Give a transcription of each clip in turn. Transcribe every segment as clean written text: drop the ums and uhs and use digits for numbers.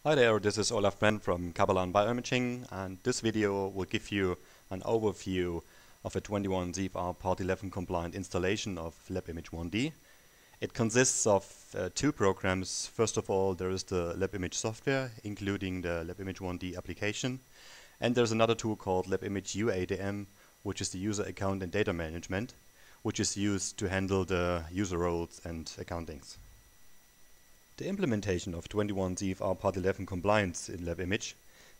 Hi there, this is Olaf Brenn from Kapelan Bio-Imaging, and this video will give you an overview of a 21 CFR Part 11 compliant installation of LabImage 1D. It consists of two programs. First of all, there is the LabImage software, including the LabImage 1D application, and there's another tool called LabImage UADM, which is the user account and data management, which is used to handle the user roles and accountings. The implementation of 21 CFR Part 11 compliance in LabImage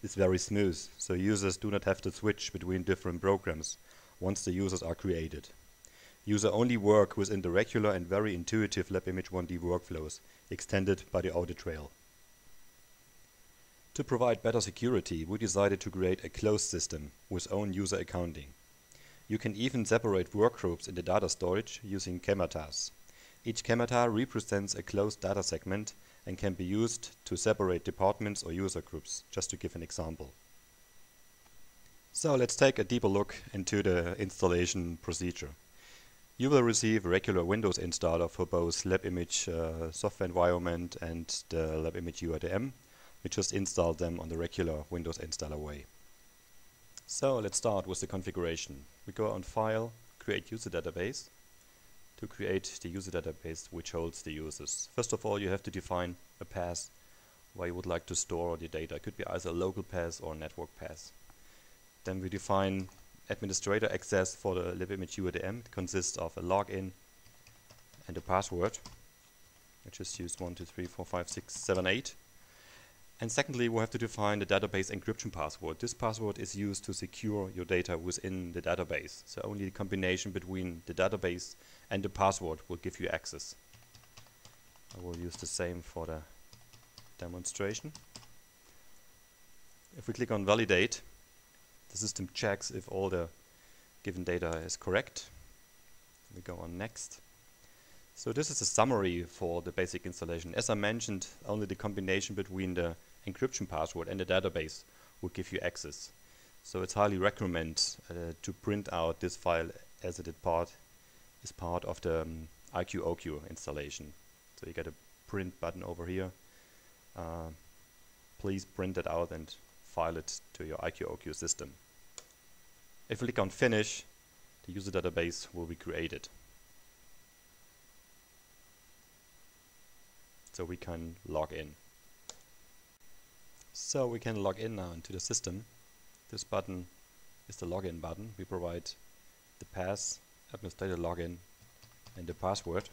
is very smooth, so users do not have to switch between different programs once the users are created. Users only work within the regular and very intuitive LabImage 1D workflows extended by the audit trail. To provide better security, we decided to create a closed system with own user accounting. You can even separate workgroups in the data storage using schemas. Each schema represents a closed data segment and can be used to separate departments or user groups, just to give an example. So let's take a deeper look into the installation procedure. You will receive a regular Windows installer for both LabImage software environment and the LabImage UADM. We just install them on the regular Windows installer way. So let's start with the configuration. We go on File, Create User Database, to create the user database which holds the users. First of all, you have to define a path where you would like to store the data. It could be either a local path or a network path. Then we define administrator access for the LabImage UADM. It consists of a login and a password. I just use 1, 2, 3, 4, 5, 6, 7, 8. And secondly, we have to define the database encryption password. This password is used to secure your data within the database. So only the combination between the database and the password will give you access. I will use the same for the demonstration. If we click on Validate, the system checks if all the given data is correct. We go on Next. So this is a summary for the basic installation. As I mentioned, only the combination between the encryption password and the database will give you access. So it's highly recommended to print out this file as it is part of the IQ/OQ installation. So you get a print button over here. Please print it out and file it to your IQ/OQ system. If we click on Finish, the user database will be created. So we can log in. So we can log in now into the system. This button is the login button. We provide the path, administrator login, and the password.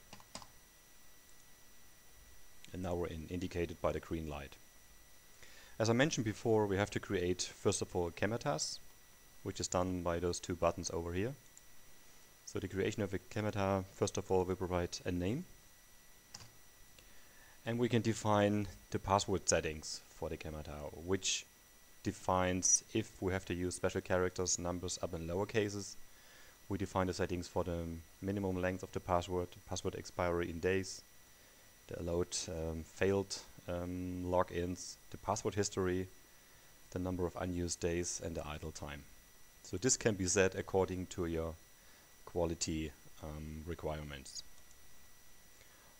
And now we're indicated by the green light. As I mentioned before, we have to create first of all schemas, which is done by those two buttons over here. So the creation of a schema, first of all, we provide a name. And we can define the password settings for the schema, which defines if we have to use special characters, numbers, up and lower cases. We define the settings for the minimum length of the password expiry in days, the allowed failed logins, the password history, the number of unused days, and the idle time. So this can be set according to your quality requirements.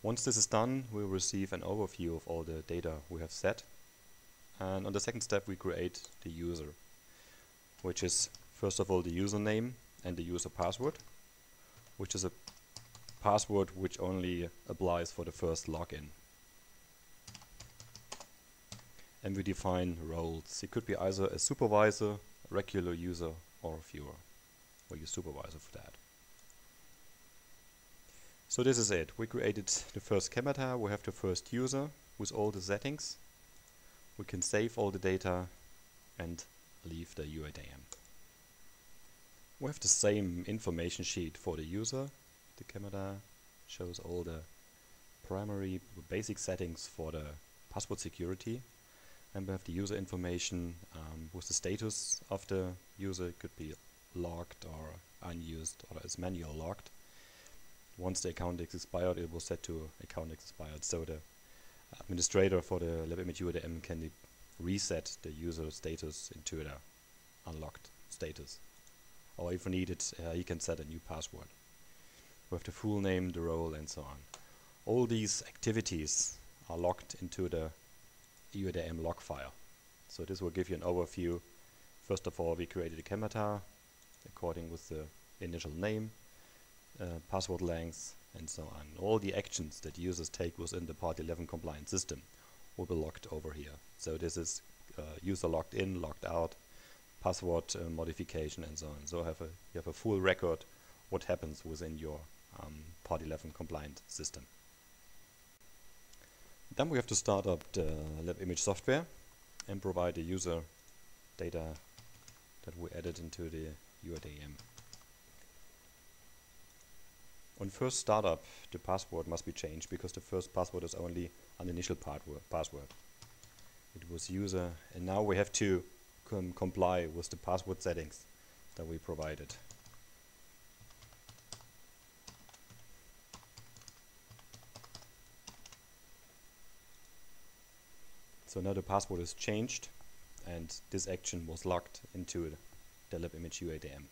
Once this is done, we'll receive an overview of all the data we have set. And on the second step, we create the user, which is first of all the username and the user password, which is a password which only applies for the first login. And we define roles. It could be either a supervisor, a regular user, or a viewer. We'll use supervisor for that. So this is it. We created the first schema. We have the first user with all the settings. We can save all the data and leave the UADM. We have the same information sheet for the user. The schema shows all the primary basic settings for the password security. And we have the user information with the status of the user. It could be logged or unused or is manual logged. Once the account is expired, it will set to account expired. So the administrator for the LabImage UADM can reset the user status into the unlocked status. Or if needed, he can set a new password. We have the full name, the role, and so on. All these activities are logged into the UADM log file. So this will give you an overview. First of all, we created a schemata according with the initial name, password length, and so on. All the actions that users take within the Part 11 compliant system will be logged over here. So this is user logged in, logged out, password modification, and so on. So you have a full record what happens within your Part 11 compliant system. Then we have to start up the LabImage software and provide the user data that we added into the UADM. On first startup, the password must be changed because the first password is only an initial password. It was user, and now we have to comply with the password settings that we provided. So now the password is changed and this action was logged into the LabImage UADM.